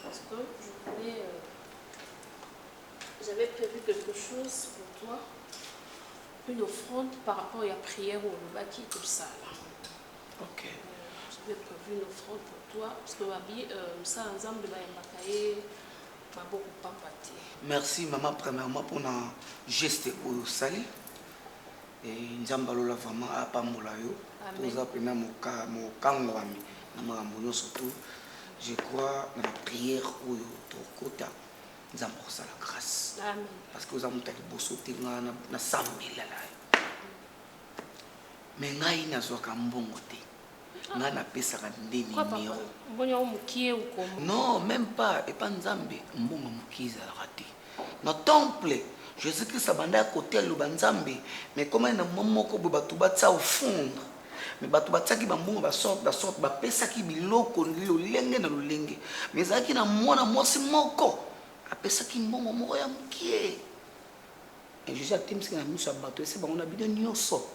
parce que j'avais prévu quelque chose pour toi, une offrande par rapport à la prière au Lubaki, tout ça là. Ok. J'avais prévu une offrande pour toi, parce que ça ensemble de Bayambakaye, beaucoup pas pâté. Merci maman premièrement pour un geste au sali. Et Nzambalola vraiment à Pamolayo. Pour ça première mon kangwami, na surtout. Je crois dans la prière où tu as la grâce. Amen. Parce que vous avez sauté na 100 000 là. Mais ngai na zo ka mbongo te. Nga na pesa ka ndeni mio. Non, même pas. Et pas Nzambe mbongo mukiza la raté. Na temple Jésus-Christ a bandé à côté le banzambe. Mais comment na momoko bo batu batsa au fond. Mais batu batsa ki bambongo ba sorte ba pesa ki biloko ndilo lenge na lolenge. Mais za ki na mwana mwasi moko. Apesa ki mbongo moko ya mukie. Et Jésus a dit que na miso bato c'est bon on a bidon nyonso.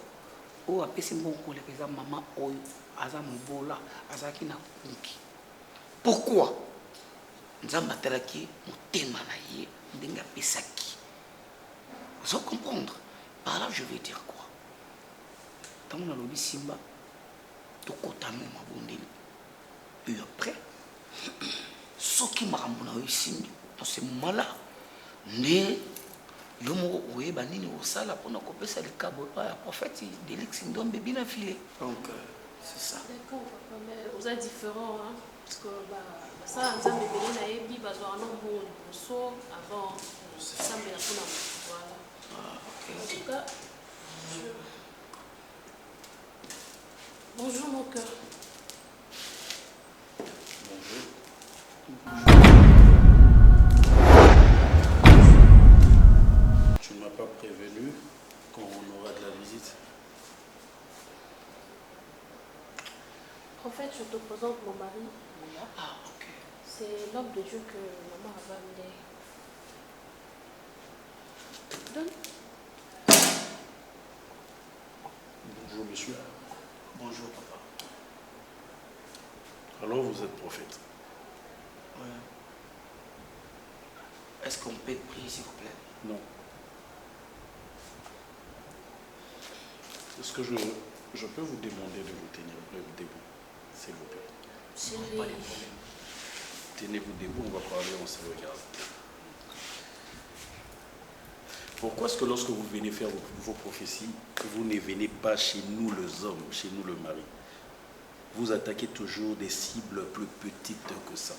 O apesi mbongo ko le pesa maman oyo aza mobola azaki na kunki. Pourquoi? Nzamba talaki motema na ye ndenge apesaki. Vous allez comprendre. Par là je vais dire quoi? Tant on a lobby simba to kotano mabondeli. Et après ce qui m'a ramené ici dans ce moment-là né l'homme oué banini au sala pour nous couper ça le cabo pas prophète Délix Ndombe bien affilé. Donc c'est ça. D'accord, mais vous êtes différents hein parce que ça nous a mis na yebi bazwa no bon so avant ça me la voilà. Ah OK. En tout cas bonjour mon cœur. Bonjour. Tu ne m'as pas prévenu qu'on aura de la visite. En fait, je te présente mon mari. Ah, ok. C'est l'homme de Dieu que maman avait amené. Donne. Bonjour monsieur. Bonjour papa. Alors vous êtes prophète. Ouais. Est-ce qu'on peut prier s'il vous plaît? Non. Est-ce que je peux vous demander de vous tenir debout, s'il vous plaît? Chérie. Tenez-vous debout, on va parler, on se regarde. Pourquoi est-ce que lorsque vous venez faire vos prophéties, vous ne venez pas chez nous les hommes, chez nous le mari? Vous attaquez toujours des cibles plus petites que ça.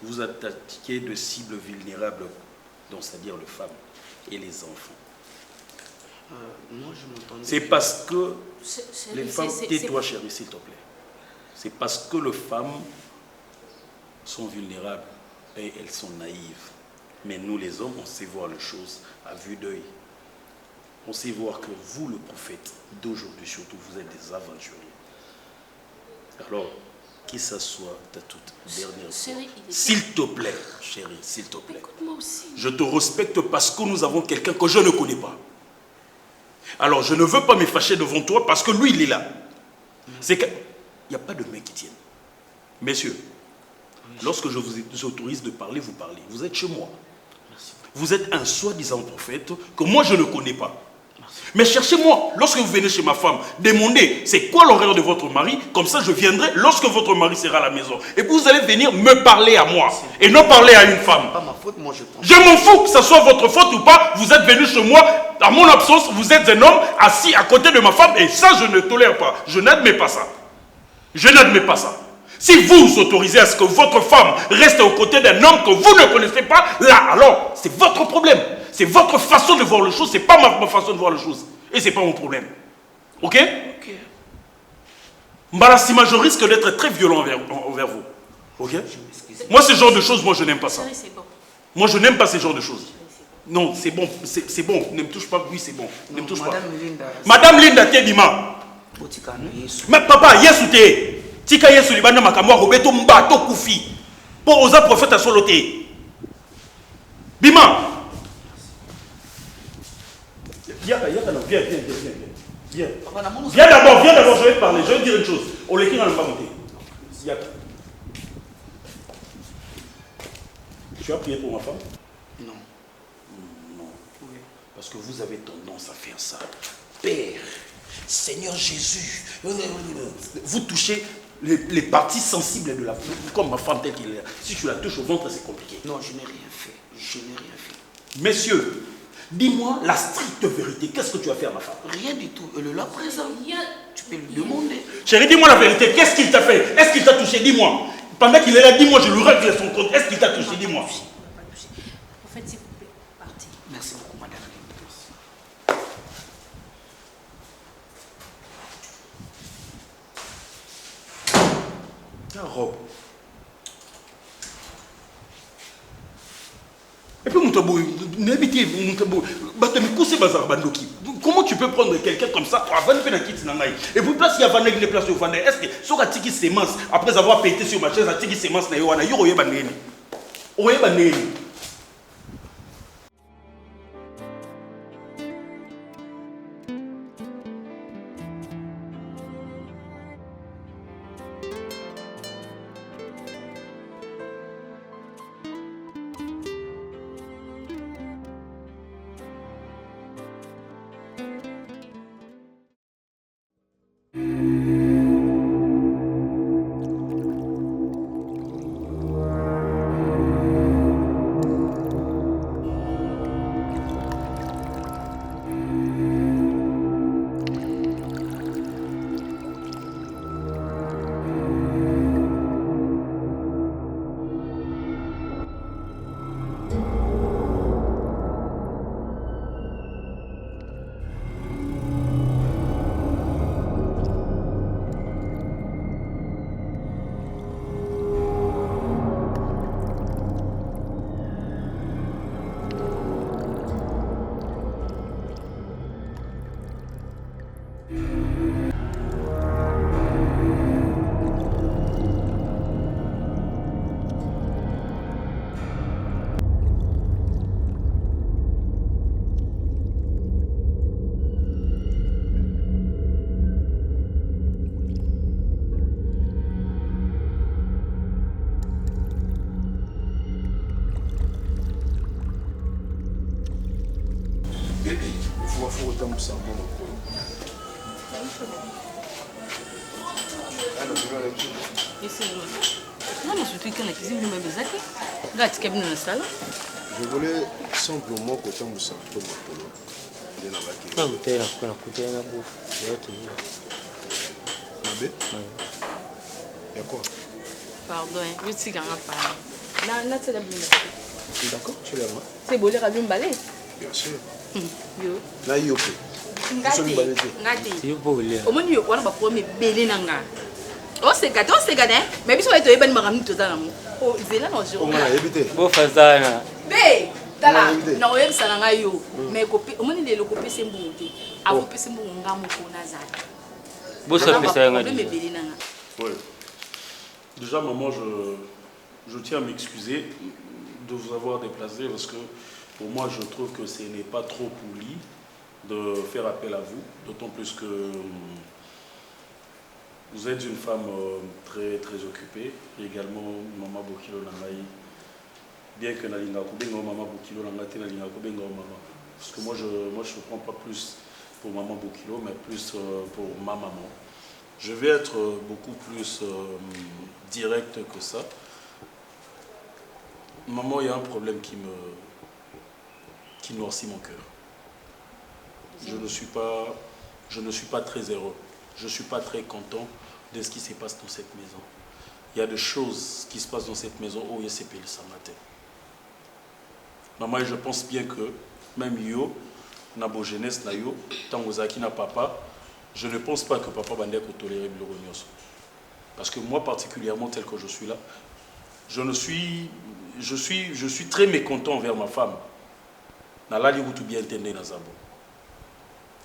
Vous attaquez de cibles vulnérables, donc c'est-à-dire les femmes et les enfants. Moi je m'entendais. C'est parce que Chérie, les femmes... Tais-toi chérie, s'il te plaît. C'est parce que les femmes sont vulnérables et elles sont naïves. Mais nous les hommes, on sait voir les choses à vue d'œil. On sait voir que vous, le prophète d'aujourd'hui surtout, vous êtes des aventuriers. Alors, qui s'assoit ta toute dernière fois. S'il te plaît, chérie, s'il te plaît. Écoute-moi aussi. Je te respecte parce que nous avons quelqu'un que je ne connais pas. Alors, je ne veux pas me fâcher devant toi parce que lui, il est là. C'est que... Il n'y a pas de mecs qui tiennent. Messieurs, lorsque je vous autorise de parler, vous parlez. Vous êtes chez moi. Merci. Vous êtes un soi-disant prophète que moi, je ne connais pas. Mais cherchez-moi, lorsque vous venez chez ma femme, demandez c'est quoi l'horaire de votre mari, comme ça je viendrai lorsque votre mari sera à la maison. Et vous allez venir me parler à moi, et non parler à une femme. Pas ma faute, moi je pense. Je m'en fous que ce soit votre faute ou pas, vous êtes venu chez moi, à mon absence, vous êtes un homme assis à côté de ma femme, et ça je ne tolère pas, je n'admets pas ça. Je n'admets pas ça. Si vous autorisez à ce que votre femme reste aux côtés d'un homme que vous ne connaissez pas, là alors, c'est votre problème. C'est votre façon de voir les choses, c'est pas ma façon de voir les choses. Et c'est pas mon problème. Ok? Ok. Mbalassima, je risque d'être très violent envers vous. Ok? Moi, ce genre de choses, moi, je n'aime pas ça. Moi, je n'aime pas ce genre de choses. Non, c'est bon, c'est bon. Ne me touche pas, oui, c'est bon. Ne me touche pas. Madame Linda Tedima. Mais papa, Yesu te. Tika Yesu libanda makamwa robeto mbato kufi. Pour osa prophète à soloté. Bima. Viens d'abord, je vais te parler, je vais te dire une chose. On l'écrit dans le pas monter. Tu as prié pour ma femme? Non. Non. Oui. Parce que vous avez tendance à faire ça. Père, Seigneur Jésus, vous touchez les parties sensibles de la femme, comme ma femme telle qu'il est. Si tu la touches au ventre, c'est compliqué. Non, je n'ai rien fait. Je n'ai rien fait. Messieurs, dis-moi la stricte vérité. Qu'est-ce que tu as fait à ma femme? Rien du tout. Elle est là présent. Tu peux lui demander. Chérie, dis-moi la vérité. Qu'est-ce qu'il t'a fait? Est-ce qu'il t'a touché? Dis-moi. Pendant qu'il est là, dis-moi, je lui règle son compte. Est-ce qu'il t'a touché? Dis-moi. En fait, s'il vous plaît, partez. Merci beaucoup, madame. Ta robe. Et puis, comment tu peux prendre quelqu'un comme ça pour avoir une peine à quitter Nangaï? Et puis, place, il y a Vanek, les places au Vanek. Est-ce que, si on a tiki sémence, après avoir pété sur ma chaise, a tiki sémence, na yoana, yo oye banene. Oye banene. Je voulais simplement que tu me sentes un peu. Il y a quoi? Pardon, je suis d'accord. D'accord, tu l'as. C'est beau, les rabions balais. Bien sûr. Yo. Là, il y a au moins, il y a un premier belé. Oh, c'est gâté, mais puis, tu es ben maram tout à oh, c'est là, non, je éviter. Beau fazana. Bé, t'as non, il s'en a eu. Mais au moins, il est le copé, c'est bon. À vous, c'est bon, on a mon nazar. Beau ça fait ça, oui. Déjà, maman, je tiens à m'excuser de vous avoir déplacé parce que pour moi, je trouve que ce n'est pas trop poli de faire appel à vous, d'autant plus que vous êtes une femme très, très occupée. Et également, Maman Bokilo Nangaï. Bien que Nalinga Kubengo, Maman Bokilo Nangate, Nalinga Kubengo, Maman. Parce que moi, je ne prends pas plus pour Maman Bokilo, mais plus pour ma maman. Je vais être beaucoup plus direct que ça. Maman, il y a un problème qui noircit mon cœur. Je ne suis pas très heureux. Je ne suis pas très content de ce qui se passe dans cette maison. Il y a des choses qui se passent dans cette maison où il y a ces pays sans matin. Maman, je pense bien que même yo, na bo jeunesse na yo, tant que na papa, je ne pense pas que papa va tolérer le rognos. Parce que moi particulièrement tel que je suis là, je suis très mécontent envers ma femme. Na la li tout bien entendre na zabo.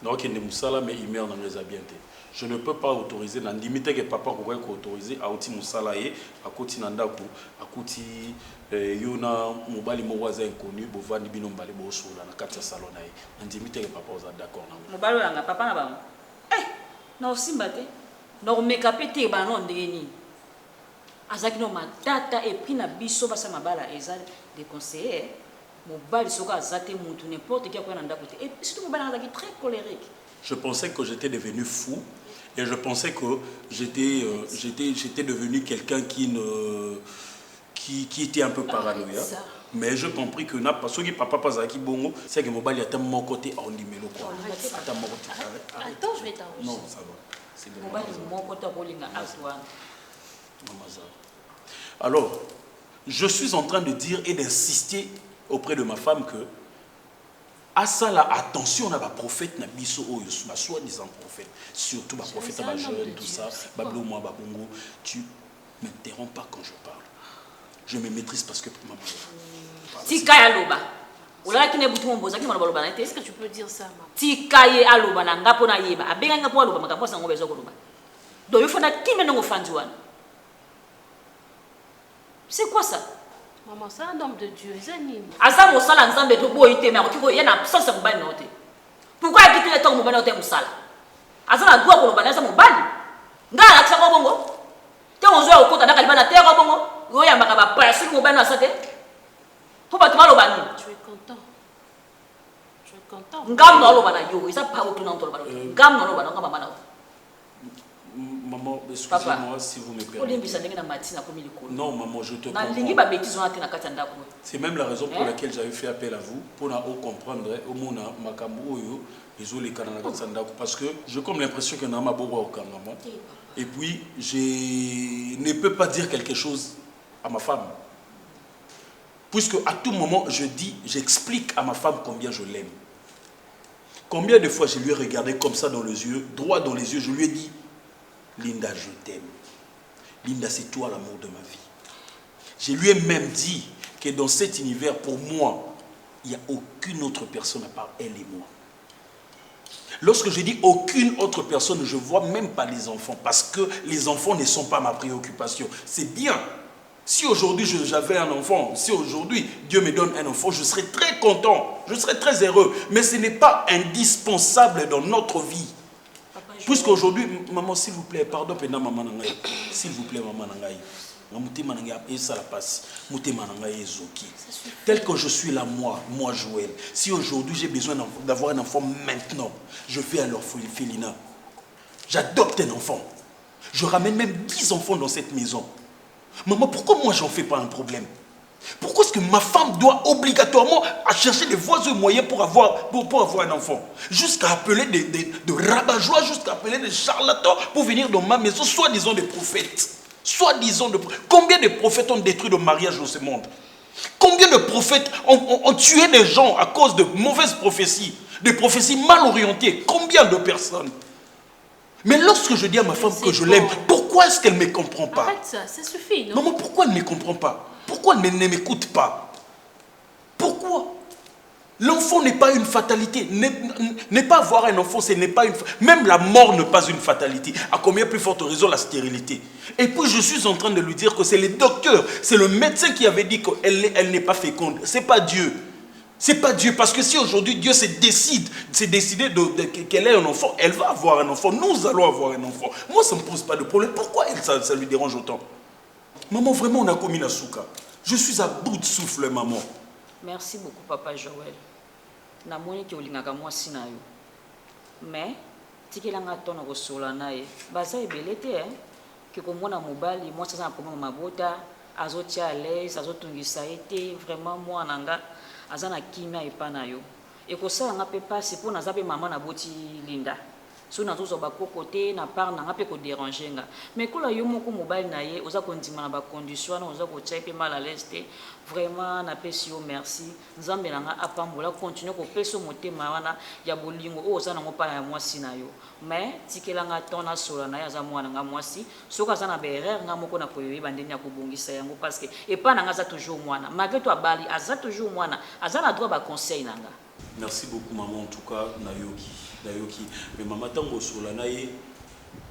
Donc il ne musala mais il meurt dans les habientés. Je ne peux pas autoriser na limite que papa ko autoriser à outi musala ye à koti nandako à koti yona mobali mo waza inconnu bo vandi bino mbale bo sola na kati ya salon na ye. Na limite que papa oza d'accord na. Mobali nga papa na ba. Na osimba te. Na o make up te ba no ndeni. azaki no matata et puis na biso basa mabala eza des conseillers mobali soka azate mutu n'importe qui a quoi na ndako te et surtout mobali azaki très colérique. Je pensais que j'étais devenu fou et je pensais que j'étais devenu quelqu'un qui était un peu paranoïa. Mais je compris que parce que papa pas zaki bongo, c'est que mobali a mon côté en numéro quoi. Attends, je vais t'arranger. Non, ça va. C'est bon. Mobali mon côté bolinga Antoine. Alors, je suis en train de dire et d'insister auprès de ma femme que à ça là, attention à la prophète na biso oyo, ma soi-disant prophète, surtout ma prophète à ma jeune, tout ça, bablo moi babongo, tu m'interromps pas quand je parle. Je me maîtrise parce que maman. Tika ya loba. Ola ki ne butu mboza ki mona baloba na te. Est-ce que tu peux dire ça maman? Tika ye aloba na ngapo na yeba. Abenga ngapo aloba makambo sango bezo koloba. Donc il faut na ki menongo fandiwana. C'est quoi ça? Maman, c'est un homme de Dieu, Zanine. Asa mosala nzambe to boy te mais ko yana absence mobali na te. Pourquoi a quitté le temps mobali na te mosala? Asa na droit koloba na sa mobali. Ngala akisa ko bongo. Te onzo ya okota na kalima na te ko bongo. Yo ya makaba presque mobali na sa te. Faut pas te mal au bani. Tu es content. Tu es content. Ngam no lo bana yo, isa pa otu na ntolo bana. Ngam no lo bana ngam bana. Maman, excusez-moi si vous me permettez. Non, maman, je te comprends. C'est même la raison pour laquelle j'avais fait appel à vous, pour comprendre au monde parce que j'ai comme l'impression que Nama Bobo au Kangama. Et puis, je ne peux pas dire quelque chose à ma femme. Puisque à tout moment, j'explique à ma femme combien je l'aime. Combien de fois je lui ai regardé comme ça dans les yeux, droit dans les yeux, je lui ai dit, Linda, je t'aime. Linda, c'est toi l'amour de ma vie. Je lui ai même dit que dans cet univers, pour moi, il n'y a aucune autre personne à part elle et moi. Lorsque je dis aucune autre personne, je ne vois même pas les enfants, parce que les enfants ne sont pas ma préoccupation. C'est bien. Si aujourd'hui j'avais un enfant, si aujourd'hui Dieu me donne un enfant, je serais très content, je serais très heureux. Mais ce n'est pas indispensable dans notre vie. Puisqu'aujourd'hui, maman, s'il vous plaît, pardon, maman, s'il vous plaît, maman, tel que je suis là, moi, Joël, si aujourd'hui j'ai besoin d'avoir un enfant maintenant, je vais à l'orphelinat. J'adopte un enfant. Je ramène même 10 enfants dans cette maison. Maman, pourquoi moi j'en fais pas un problème? Pourquoi est-ce que ma femme doit obligatoirement chercher des voies et moyens pour avoir un enfant? Jusqu'à appeler de rabat-joie, jusqu'à appeler des charlatans pour venir dans ma maison, soi-disant des prophètes. Soi-disant de prophètes. Combien de prophètes ont détruit le mariage dans ce monde? Combien de prophètes ont tué des gens à cause de mauvaises prophéties, des prophéties mal orientées? Combien de personnes? Mais lorsque je dis à ma femme que je l'aime, pourquoi est-ce qu'elle ne me comprend pas? Arrête ça, ça suffit, non? Maman, pourquoi elle ne me comprend pas? Pourquoi elle ne m'écoute pas? Pourquoi? L'enfant n'est pas une fatalité. Ne pas avoir un enfant, ce n'est pas une... Même la mort n'est pas une fatalité. À combien plus forte raison la stérilité? Et puis je suis en train de lui dire que c'est les docteurs, c'est le médecin qui avait dit qu'elle n'est pas féconde. Ce n'est pas Dieu. C'est pas Dieu, parce que si aujourd'hui Dieu s'est décidé qu'elle ait un enfant, elle va avoir un enfant, nous allons avoir un enfant. Moi, ça ne me pose pas de problème. Pourquoi ça lui dérange autant? Maman, vraiment, on a commis la souka. Je suis à bout de souffle, maman. Merci beaucoup, papa Joël. Na moni ki olingaka mwasi na yo. Mais, tikelanga tona kosola na ye. Baza ebele te, ki komona mobali, mwasi na problème mabota, azotia à l'aise, azotungisa ete, vraiment mwana nga azana kimia epa na yo. Ekosala nga pe pasi po naza pe mama na boti Linda. So na tozo ba kokote na part na nga pe ko déranger nga. Mais kola yo moko mobali na ye, oza kondima na ba condition na oza ko tia pe mal à l'aise te. Vraiment na pesi yo merci. Nzambe na nga apambola continuer ko peso motema wana ya bolingo o oza na ngo pa ya mwasi na yo. Mais tikelanga tona sola na ya za mwana nga mwasi, soka za na berere nga moko na koyeba ndeni ya kobongisa yango parce que epa na nga za toujours mwana. Malgré toi bali aza toujours mwana, aza na droit ba conseil na nga. Merci beaucoup maman, en tout cas nayoki. Mais maman tango sola na ye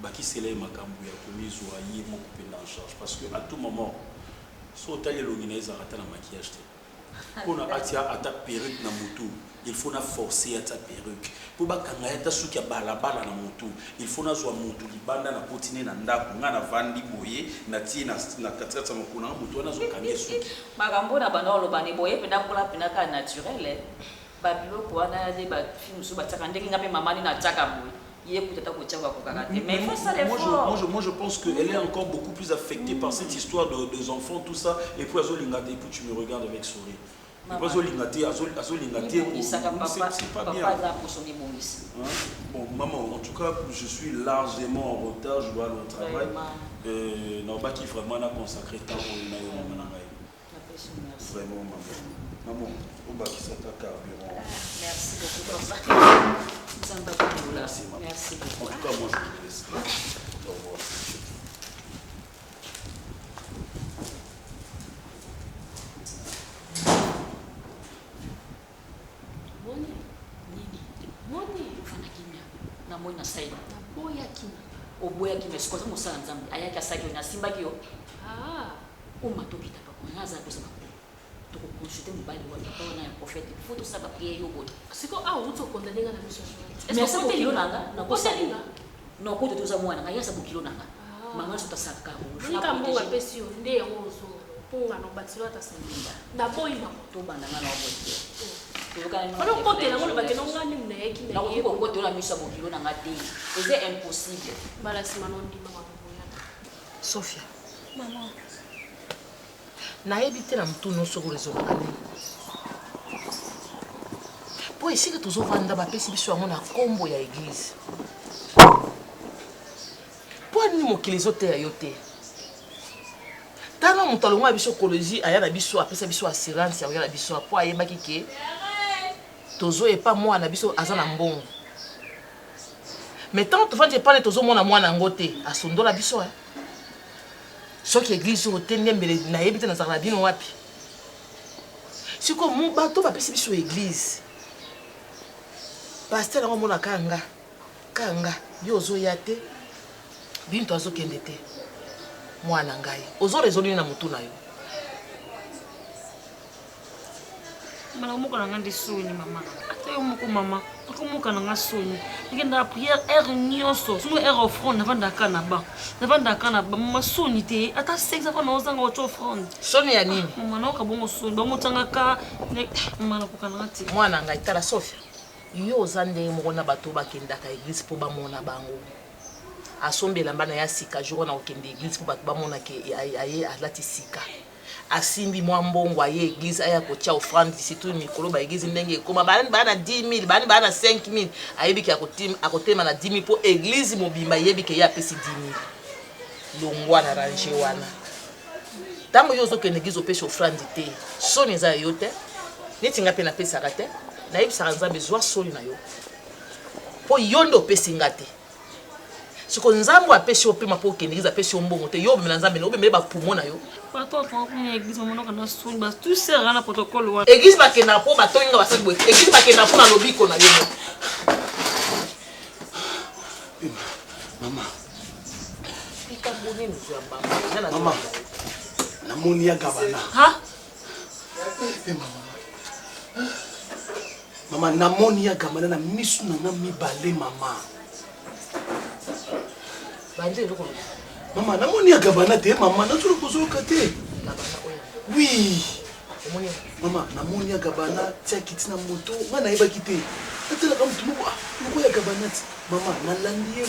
baki sele makambu ya komizo ayi moko penda en charge parce que à tout moment so tali longineza ata na maquillage te. Kona atia ata perruque na mutu il faut na forcer à ta perruque pour ba kanga ya ta suki ya balabala na motu il faut na zwa motu libanda na continuer na ndako nga na vandi boye na ti na katata mokuna motu na zo kanga suki makambo na bana lo bani boye penda kola penda ka naturel ba bilo ko na de ba film so ba tsaka ndenge ngape mamani na tsaka boye. Mais moi je pense qu'elle est encore beaucoup plus affectée par cette histoire des enfants, tout ça. Et puis et puis tu me regardes avec sourire. Et puis c'est pas bien. Bon, maman, en tout cas, je suis largement en retard, je dois aller au travail. Non, pas qui vraiment a consacré tant pour une vraiment, maman. Maman, on va qui s'attaque à carburant. Merci beaucoup pour ça. Merci. Merci beaucoup. En tout cas, moi, je vous laisse. Au revoir. Namoi na saina. Naboya kimia. Oboya kimia sikoza musala nzambe. Ayaki asaki na simba kiyo. Ah. Uma tokita pa konaza kusema. Toko consulter mobali wa papa na prophète. Faut ça va prier yo boto. Siko uto kondanenga na mission. Est-ce que c'est kilo nanga? Na kosalinga. No ko tuza mwana ngaya sabu kilo nanga. Manga sota saka. Nika mbonga pesi yo nde yango zo. Ponga no batilo ta salinga. Na boyima to banda na boyima. Alors quand tu es là, on va te donner un numéro qui n'est pas. On va te donner un numéro na ngati. C'est impossible. Bala si manon di maman. Sophia. Maman. Na ebité na mtu no soko rezo ani. Po ici que tous vanda ba pesi biso yango na kombo ya église. Po ni mokili zote ya yote. Tana mutalonga biso écologie aya na biso apesa biso assurance ya na biso po ayeba kike. Tozo et pas moi na biso azana mbongo. Mais tant tu vas pas tozo mona mwana ngote asondola biso hein. Soki église otende mbele na yebite na zakala bino wapi. Siko mu bato ba pesi biso église. Pasteur ngo mona kanga yozo yate binto azokende te. Mwana ngai. Ozo rezoli na mutu na yo. Malamuka nanga ndisoni mama. Ata yo moko mama. Akumuka nanga soni. Ngenda prière heure nyonso. Sunu heure offrande navanda kana ba. Navanda kana ba mama soni te. Ata sexa fa nozanga ocho offrande. Soni ya nini? Mama na okabongo soni. Ba motanga ka mama na kokana ti. Mwana ngai tala Sophia. Yo ozande moko na bato bakenda ka église po ba mona bango. Asombela mbana ya sika jour na okende église po bato ba mona ke aye alati sika. Asimbi mwambongo aye église aya kocha offrande surtout mikolo ba église ndenge koma bana 10,000 bana 5,000 ayebiki akotema na 10,000 po église mobimba yebiki ya pesi 10,000 longwa na ranger wana tango yozo ke église opesi offrande te soni za yo te neti nga pe na pesa te na yebisa nzambe zwa soni na yo po yondo pesi ngate siko nzambo apesi opema po kendiza apesi ombongo te yo bemela nzambe no bemele ba pumo na yo pato fa ko église maman na soni ba tout sert na protocole wa église ba kena po ba toinga ba sakwe église ba kena po na lobiko na yo mama ika boni nzamba mama namoni ya gabana ha mama namoni ya gabana na misu na mibale mama bande loko mama namoni ya gabana te mama na tulu kozoka te oui mama namoni ya gabana tia kiti na moto ngana yeba kite atela kam tumu ko ya gabana mama nalandi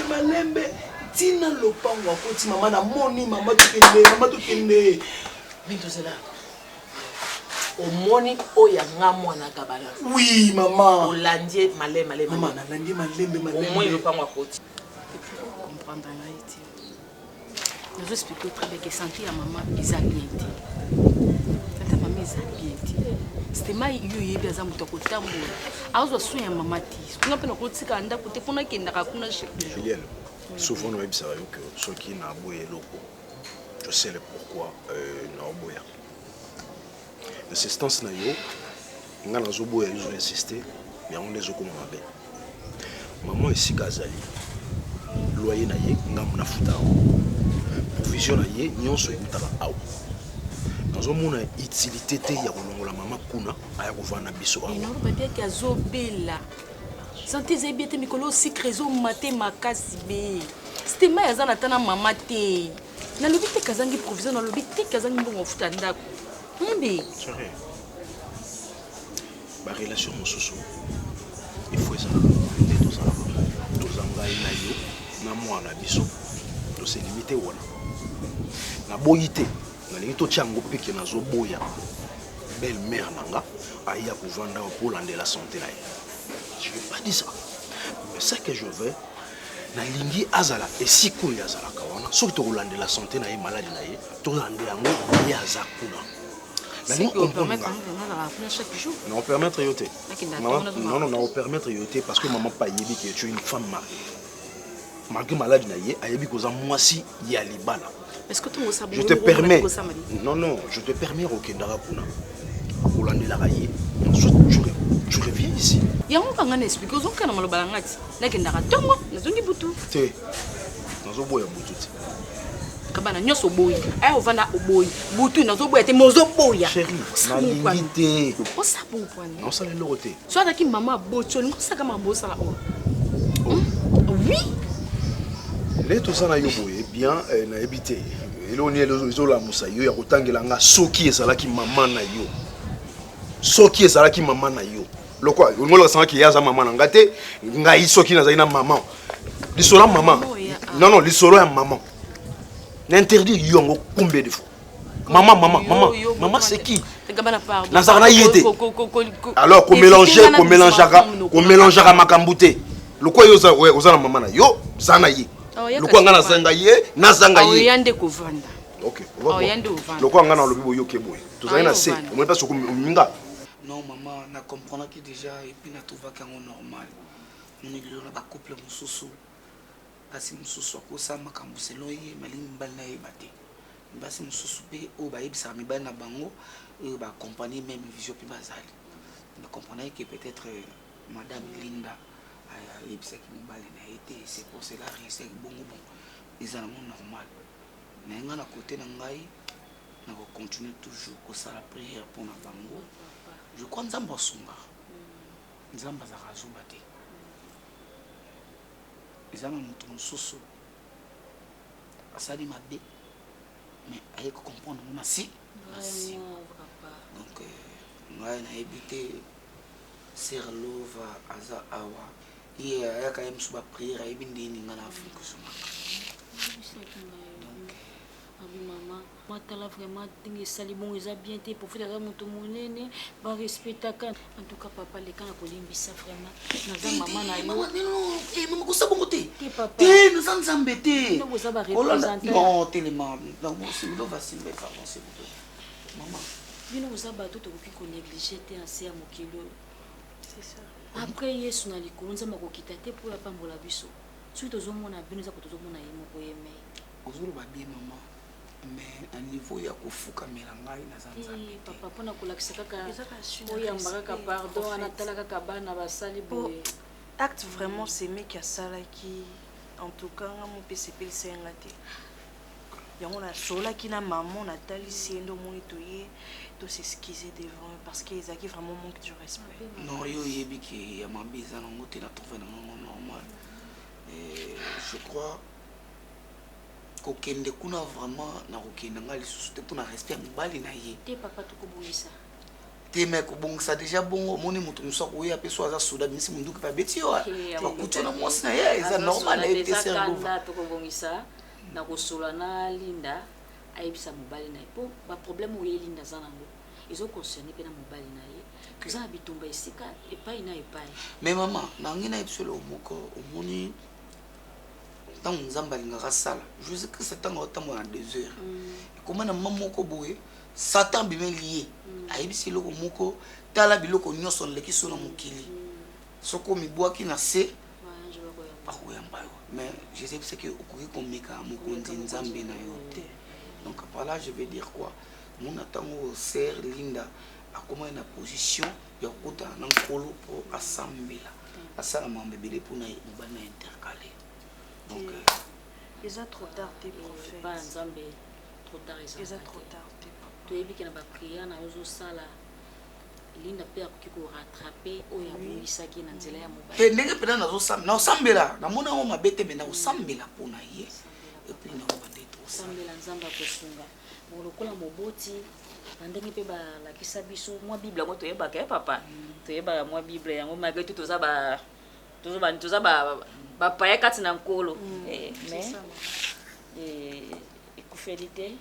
malembe tina lopango akoti mama namoni mama tukende bintu zela omoni oya ngamwa na gabana oui mama olandie malema mama nalandi malembe omoni lopango akoti comprendre là ici. Je explique très bien que santé à maman ils a bien dit. Santé à maman ils a bien dit. C'était mai yo yebi azamu to ko tambo. Azo so ya maman ti. Kuna pena ko tsika anda ko te pona kenda ka kuna Julienne. Souvent on observe que ceux qui na boye loko. Je sais le pourquoi na boya. L'assistance na yo ngana zo boya ils ont insisté mais on les okoma mabe. Maman ici Gazali. Loyer na ye ngam na futa provision na ye nyonso ekutaka awa nazomona utilité te ya kolongola mama kuna aya kovanda biso awa babiaki azobela santé ezali bie te mikolo osikre ezoma te makasi be stema aza na ta na mama te nalobi te kazangi provision nalobi te kazangi mbongo ofuta ndako mbe barelation mosusu il faut ezala nde toza ngai na yo na mwana biso toselimi te wana naboyi te nalingi totia yango peke nazoboya belle mère nanga aya kovanda mpo landela santé na ye. Je vais pas dire ça, mais ce que je veux nalingi azala esika oyo azalaka wana soki tokolandela santé na ye maladi na ye tolande yango ye aza kuna nalingi comprendre na permettre yo te non na permettre yo te parce que maman pas yebi que tu es une femme mariée malgré maladie na ye ayebi koza mwasi ya libala. Est-ce que tu je te permets non je te permets okendaka kuna kolandela ye ensuite tu reviens ici. Yango kanga na explique ozokana maloba ngati nakendaka tongo nazongi butu te nazoboya butu te kabana nyoso boyi ay ovana oboyi butu nazoboya te mozoboya chérie nalingi te osabu kwani osala eloko te so ataki mama bocholi ngosaka mabosala o oui le tosala yo boye bien nayebi te eloni ezolamusa yo ya kotangela nga soki ezalaki mama na yo soki ezalaki mama na yo lokwa ngolo sanga ki yaza mama na ngate ngai soki nazali na mama lisolo ya mama non lisolo ya mama n'interdire yo ngo combien de fois maman c'est qui nazana yete alors qu'on mélangera makambute lokwa yo ozana mama na yo zana yi lokwa ngana zanga ye nazanga ye oyande kovanda OK lokwa ngana lobi boyo keboy tozali na se on pas soko minga. Non, maman, na comprendre que déjà, et puis na trouvé qu'un normal. On est là, ba couple mususu. Kasi mususu ko sa makambo seloye, mali mbala e bate. Basi mususu pe o ba ebisa mi ba na bango, e ba compagnie même vision pe bazali. Na comprendre que peut-être madame Linda a ebisa ki mbala na été, c'est pour cela rester bon. Ils en ont normal. Mais ngana côté na ngai, na va continuer toujours ko sa la prière pour na bango. Je crois que nous avons besoin de nous avons besoin de nous avons besoin de nous mais il faut comprendre que si donc nous avons évité Sir Love Aza Awa il y a quand même une prière et bien des gens maman matala vraiment dingue sali bon ils a bien été pour faire mon monene ba respecter en tout cas papa les kana kolimbisa vraiment naza maman na yo maman ko sa bongo te te nous en zambete nous vous a représenter non tellement donc c'est le va simbe pardon c'est maman bino vous a battu to ko négliger te asia mokilo c'est ça après yesu na likolo nzamba ko kitate pour la pambola biso surtout ozomona bino za ko tozomona yemo ko yeme ozulu ba bien maman mais à niveau ya kofukamela ngai na zanzambe papa pona kolakisa kaka oyamba kaka pardon anatala kaka bana basali boye acte vraiment c'est mec qui a sala qui en tout cas mon PCP senga te yango na sola ki na maman Nathalie siendo moni toye to s'excuser devant parce que ils acquis vraiment manque de respect non yo yebi ki ya mabeza na ngote na trouver na normal et je crois kokende kuna vraiment na kokende ngali lisusu te mpona respect mobali na ye te papa tokobongisa te me kobongisa déjà bongo omoni moto mosu akoya ape so aza soda bimisi monduki mpe abeti yo bakuti na mwasi na ye eza normal ayebite serlova tokobongisa na kosola na Linda ayebisa mobali na ye mpo baproblème oyo Linda aza nango ezoconcerne mpe na mobali na ye oza na bitumba esika epai na epai mais mama nangi na yebisolo moko omoni ntango nzambe alingaka sala jésus christ ntango aotambola na 2 heures ekoma na mama moko boye satan bimeli ye ayebisi eloko moko tala biloko nyonso naleki so na mokili soki omibwaki na se bakoyamba yo mais jésus yebisa ke okoki komeka mokonzi nzambe na yo te donc par là je vais dire quoi mona ntango ser Linda akomai na position ya kokutana na nkolo mpo asambela asala mambo ebele mpona mobali na intercalé. Donc, ils ont trop tard tes prophètes. Pas ensemble, trop tard ils ont trop tard tes papa. toyebi ke na bapriere na ozosala linda mpe akoki korattrape oyo aboyisaki na nzela ya mobali ndenge mpena naosambela namona yango mabe te me naosambela mpona ye epui naobande tosambela nzambe akosunga bon lokola moboti bandenge mpe balakisa biso mwa bible yango toyebaka papa toyebaka mwa bible yango malgré tout toza bapaya kati na nkolo mais ekufeli te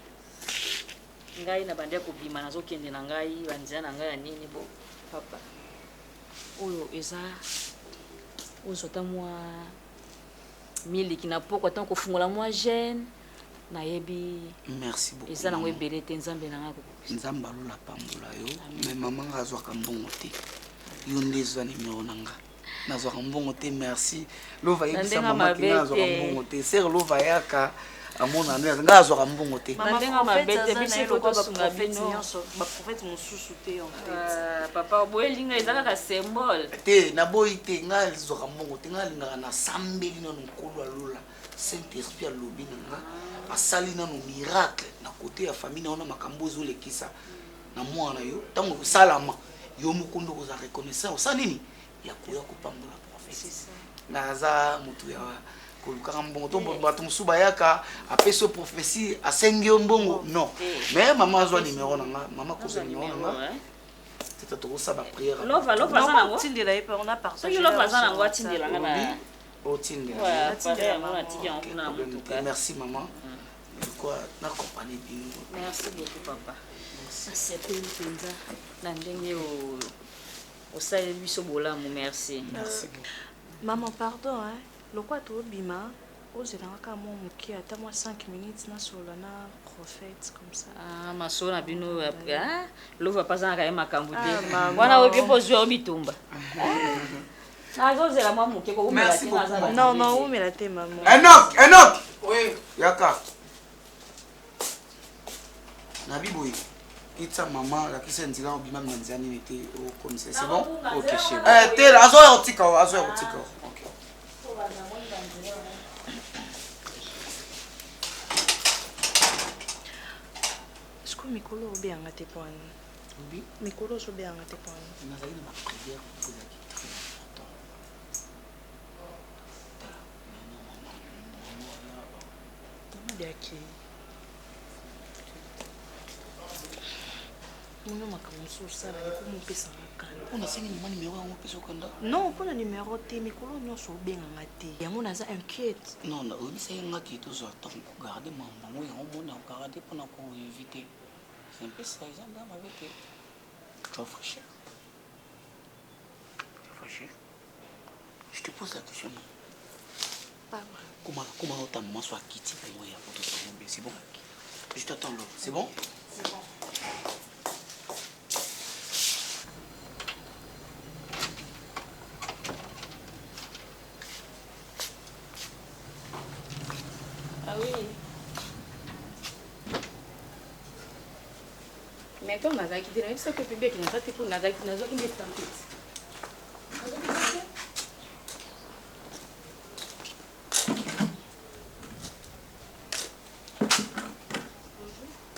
ngai na bande ya kobima nazokende na ngai banzela na ngai ya nini bo papa oyo eza ozota mwa miliki na poko atan kofungola mwa jeune nayebi merci beaucoup eza nango ebele te nzambe na ngai nzambe alola pambola yo me mama nga azwaka mbongo te yo nde ezwa nimero na nga nazwaka mbongo te merci lova yebisa mama ke nga azwaka mbongo te ser lova yaka amona nga azwaka mbongo te mandenga mabe te biso efoko basunga bino baprofete mosusu te papa boyelinga eza kaka symbole te naboyi te nga azwaka mbongo te nga alingaka nasambeli nano nkolo alola saint esprit alobi na nga asali nano miracle na kote ya famille na wana makambo ezolekisa na mwana yo ntango osalama yo moko nde kozala reconnaissant osala nini ya koya kopambola prophète naza motu ya kolukaka mbongo to bato mosusu bayaka apesi yo prophétie asengi yo mbongo non mais mama azwa nimero na nga mama kozwa nimero na nga teta tokosala bapriere tindela ye mpe on a soki lova aza nango atindelanga na merci maman na compagnie bino merci beaucoup papa asepeli mpenza na ndenge osaleli biso bolamu merci maman pardon lokwa tobima ozelanga kaka mwa moke ata mwa 5 minutes nasolola na prophète comme ça masolo na bino lova mpazanaka ye makambo te wana oke mpo ozwa o bitumba nazozela mwa moke koumela te non umela te mama Enoch yaka nabi boye itsa mama lakisa nzela obima na nzela nini te okomisa c'est bon ok chez te azoya kotika ok est-ce que mikolo obeyanga te po ani mikolo ozobeyanga te po ani nazali na bapriere kozalaki très important tamadiaki mona makambo mosusu osala eko mopesanga kala mpona sengi mwa nimero yango opesa okanda non mpona nimero te mikolo nyonso obenganga te yango naza inquiète non oyebisaki ngaki tozwa ntango kogarde mambango yango mona kogarde mpona koevite c'est un peu ça eza nda mabe te tu as fraîcheur je te pose la question comment autant maman soit quitté pour moi pour tout ça c'est bon je t'attends là c'est bon mais comme nazalaki te nayebi soki pibeki naza te mpo nazwaki nde tempete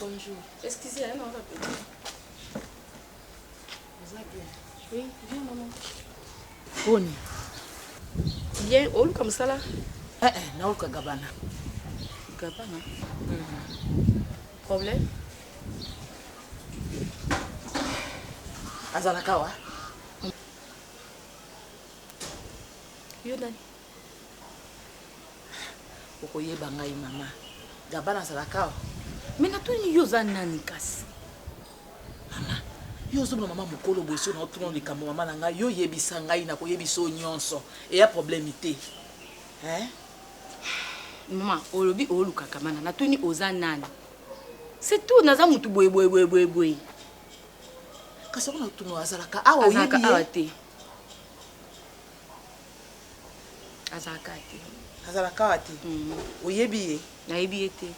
bonjour excusez moi on va peut-être oui viens maman Boni bien oluka mosala naoluka gabana problème azalaka wa yo nani okoyeba ngai mama gabana azalaka wa me natuni yo oza nani kasi mama yo ozomona mama mokolo boye so naotuna likambo mama na ngai yo oyebisa ngai nakoyebisa oyo nyonso eya problème te mama olobi olukaka mana natuni oza nani c'est tout naza mutu boye kasi okona tunu azalaka awa oyebi awa te azalaka te azalaka awa te oyebi ye nayebi ye te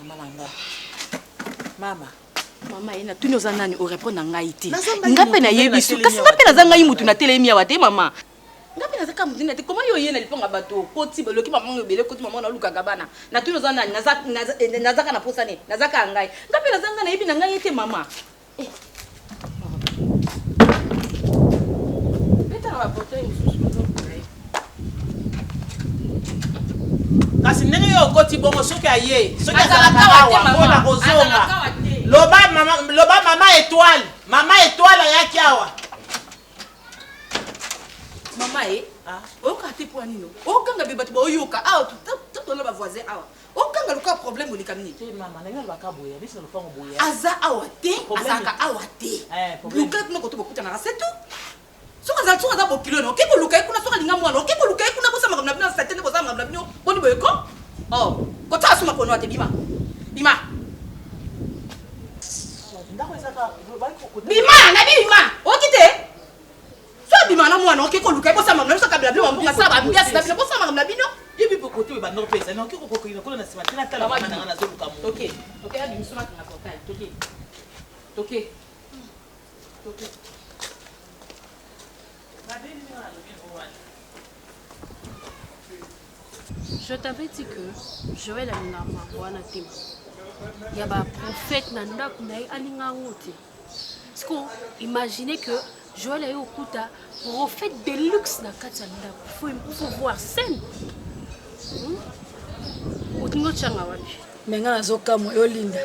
mama nanga mama Maman, il y a tout nos années au répondre en Haïti. Ngape na yebisu. Kasi ngape na zanga yimutu na telemi awate mama. Ngape na zaka mudina te comment yo yena liponga bato koti boloki maman ngobele koti maman na luka gabana. Na tout nos années na zaka na posane. Na zaka ngai. Ngape na zanga na yebi na ngai te mama. Eh. Beta na bapoto kasi ndenge yo koti bongo soki aye soki azalaka awa mpona kozonga loba mama étoile ayaki awa mama oyoka te mpo anino okanga be bato baoyoka awa totona bavoisin awa okanga luka problème olika nini aza awa te azalaka awa te luka kuna koto bokutanaka c'est tout soka za bokilo no kiko luka kuna soka linga mwana kiko luka kuna bosa makamna bino satene bosa makamna bino boni boyeko kota asuma kono ate bima na bima okite so bima na mwana kiko luka bosa makamna bino kabila bino mbonga sa ba mbiasi na bino bosa makamna bino yebi bokoto we ba no pesa no kiko kokina kola na sima tena tala mama na zo luka mo okay abi misuma na portail okay Je t'avais dit que Joël alinga mwana tema. Il y a un prophète nanda kunai alinga ngote. Est-ce qu'on imaginez que Joël a eu au kuta prophète de luxe na katanda. Faut voir scène. Otingo changa wapi. Menga nazoka mo yo linda.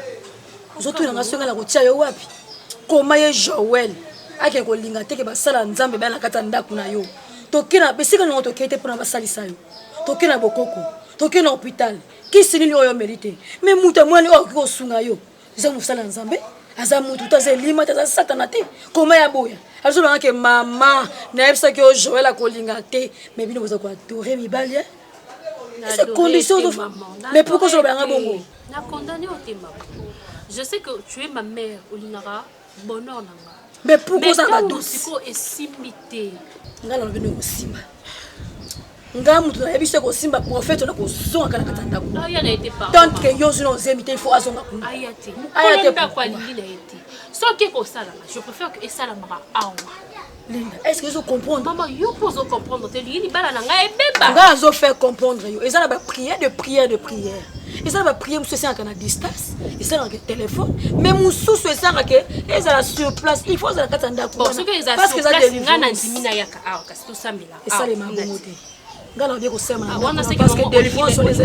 Zoto nga songa la kotia yo wapi. Koma ye Joël ake ko linga teke basala nzambe ba na katanda kuna yo. Tokena besika ngo tokete pona basalisa yo. Tokena bokoko, tokena hôpital. Qui c'est lui oyo mérité? Mais muta mwani o ko sunga yo. Za musala nzambe, aza mutu taze lima taza satana te. Koma ya boya. Azo banga ke mama na ebisa ke o Joël akolinga te, mais bino boza ko adorer mibali. C'est condition de mais pourquoi je banga bongo? Na condamné au tema. Je sais que tu es ma mère olingara bonheur nanga. Mais pourquoi ça va douce? Siko esimité. Ngala bino osimba. Ngamu tu yebise ko simba prophète na ko zonga kana katanda ko. Ah, il a été pas. Tant que yo zino zemité il faut azonga ko. Ayate. Ayate kwa lingi na été. So ke ko sala, je préfère que sala mara awa. Linda, est-ce que vous comprenez? Maman, yo pose comprendre te lingi bala na nga ebeba. Nga zo faire comprendre yo. Ezala ba prière. Ezala ba prière monsieur c'est en distance. Ezala en téléphone. Mais mususu ezala ke ezala sur place. Il faut ezala katanda ko. Parce que ezala sur place nga na ndimina yaka awa kasi to sambela. Ezala mabongote. Ngala bien ko sema na parce que délivrance sur les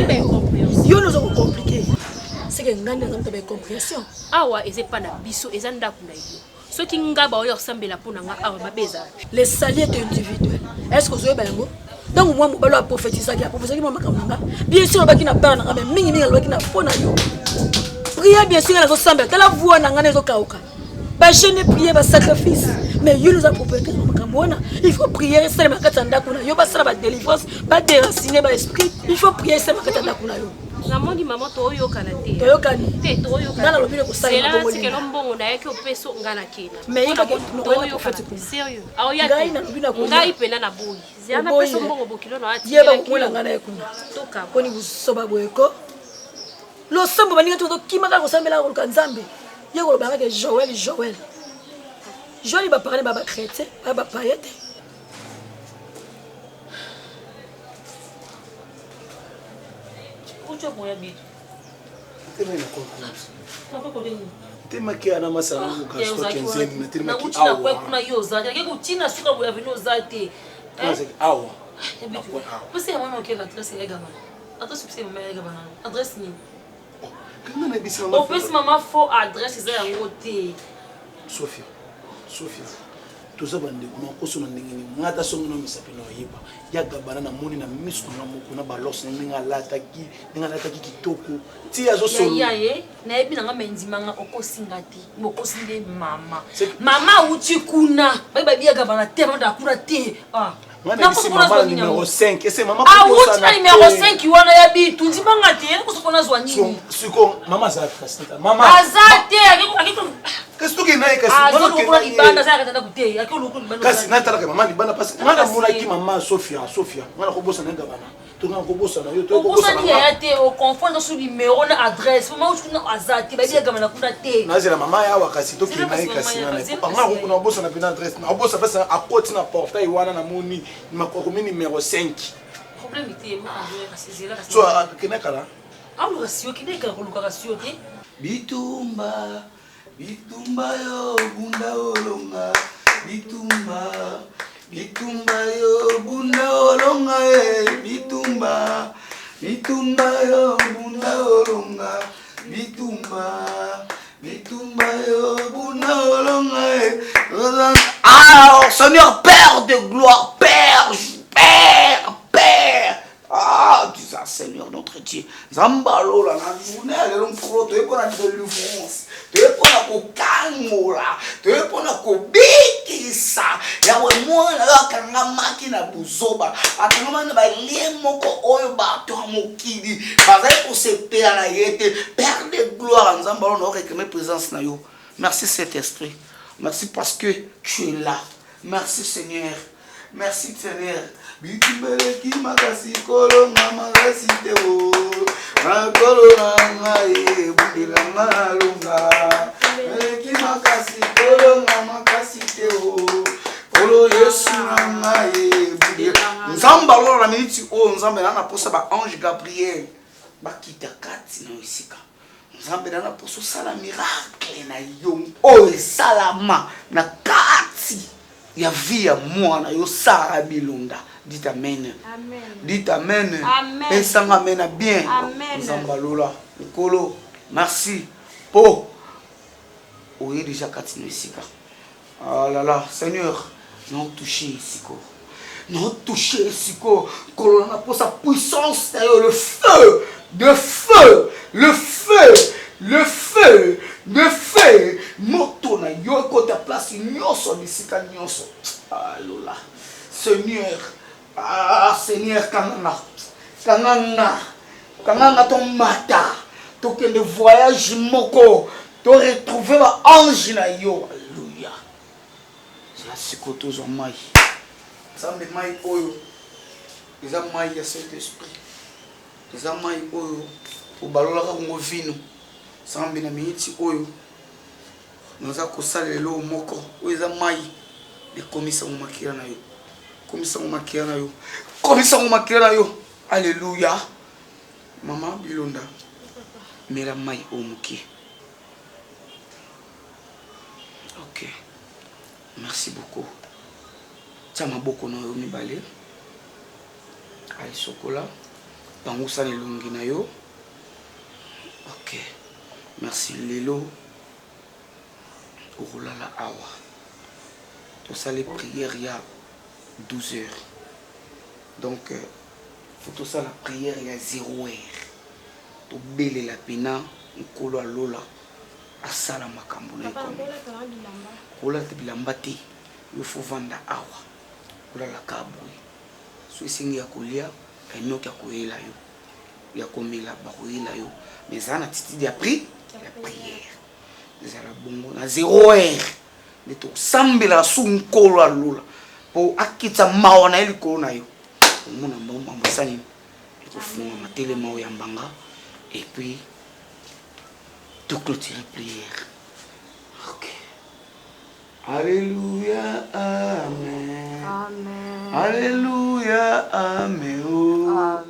yo nous avons compliqué. C'est que nganda nzambe ba compréhension. Awa pas na biso ezanda kuna yo. Ce qui ngaba oyo sambela pona nga awa babeza. Les saliers est individuel. Est-ce que vous avez bango? Donc moi mo balo prophétiser qui a prophétisé moi makamanga. Bien sûr ba ki na bana nga mais mingi lo ki na pona yo. Prier bien sûr na zo sambela tala voix na ngana zo kauka. Ba jeune prier ba sacrifice. Mais yo nous a prophète makamona. Il faut prier c'est makatanda kuna yo ba sala ba délivrance, ba déraciner ba esprit. Il faut prier c'est makatanda kuna yo. Na moni maman to yo kana te. Te to yo kana. Ngala lobile ko sala bongo. C'est que lombongo na yeke opeso ngana kena. Mais il to yo kana. Sérieux. Awo ya. Ngai pena na boyi. Ziana peso mbongo bokilo na ati. Yeba ko ngana ekuna. Toka. Koni busoba boyeko. Lo sambo baninga to kimaka ko sambela ko kanzambe. Yego lo banga ke Joël. Joël va parler baba chrétien, baba païette. Ucho moya bitu. Tema ina conclusion. Tema que ana masala muka sio kenzeni na tema ki awa. Na kuna yo zati. Ngeke kuchina suka buya vino zati. Awa. Você é mama que na adresse é gama. Adresse você mama é gama. Adresse ni. Kana na bisa mama. O pesi mama fo adresse za ngote. Sophia. Tozaba ndeko na koso na ndenge ni ngata songo na misapi na yeba ya gabana na moni na miso na moko na balos na ninga lataki kitoko ti azo solo ya na ebi na ngamendzima nga okosingati bokosinde mama uchi kuna ba bia gabana te ba kuna te na bisi mama numéro 5 ese mama ko sana numéro 5 wana ya bitu ndima ngati ko sokona zwa nini siko mama za kasita mama azate akiko kasi toke naye kasi mama ke na ibanda za katanda kuteya akiko luku ibanda kasi na talaka mama ibanda parce ngana mona ki mama Sophia ngana ko bosa nanga bana Tu n'as pas ça. Tu as été au confondre sur numéro, on adresse. Maman, tu as azati. Bah bien comme la couleur thé. Na c'est la maman ya wakasi to kina ikasi na. Panga ko na bossa na pina adresse. Na bossa fa ça à côté na portail wana na moni ma ko numéro 5. Problème était moi quand je So kina kala. Ah le ratio kina ka ko le ratio té. Bitumba yo bunda olonga. Bitumba yo bunda olonga bitumba yo bunda olonga bitumba yo bunda olonga. Ah Seigneur Père de gloire, Père. Ah, tu sais, Seigneur notre Dieu. Zambalo la na le mfro to epona délivrance. To epona ko kangola. To epona ko bikisa. Yawe mwana yakanga makina buzoba. Atanga na ba lemoko oyo ba to mokili. Bazai ko sepela na yete. Père de gloire, Zambalo no réclamer présence na yo. Merci Saint-Esprit. Merci parce que tu es là. Merci Seigneur. Merci Seigneur. Bitumbele ki makasi kolo makasi te o. Kolo na e bundila malunga. Bele ki makasi kolo makasi te o. Kolo Yesu na e bundila. Nzamba lo na minute o nzamba na posa ba ange Gabriel. Ba kita kati na isika. Nzamba na poso sala miracle na yo. O salama na kati. Ya vie ya mwana yo Sara Bilonda. Dites amen. Amen. Dites amen. Amen. Et ça m'amène bien. Amen. Zambalola. Nikolo. Merci. Po. Oui, déjà Katino Isika. Ah là là. Seigneur. Non touché ici. Non touché ici. Colonna pour sa puissance. Le feu. Le feu. Le feu. Le feu. Le feu. Moto na yo ko ta place nyoso bisika nyoso. Ah lola. Seigneur. Ah Seigneur kananga ton mata. To que le voyage moko. To retrouver la ange na yo. Alléluia. C'est la sikoto zo mai. Ça me mai oyo. Les amai ya Saint-Esprit. Les amai oyo. O balola ka ngovino. Sambi na miniti oyo. Nous avons salé l'eau moko. Où est mai? Les commissaires ont maquillé na yo. Commissaires ont maquillé na yo. Commissaires ont maquillé na yo. Alléluia. Maman Bilonda. Mais la mai au mouki. Ok. Merci beaucoup. Tiens ma beaucoup na yo mi balé. Aïe chocolat. Pango sa longi na yo. Ok. Merci Lelo. Oulala awa. Tout ça les prières il y a 12 heures. Donc faut tout ça la prière il y a 0 heure. Tout belle la pena nkolo lola asala makambo na comme. Ola te bilambati il faut vendre awa. Ola la kabui. So singi ya kolia kanoka koela yo. Ya komela ba koela yo. Mais ça na titi dia prix la prière. Zala bongo na 0 heure de to sambela su nkolo alula po akita maona ili kona yo mona mbomba mbasani to funga matele mao ya mbanga et puis tout clôturer prière. OK. Alléluia, amen. Amen. Alléluia, amen. Oh. Amen.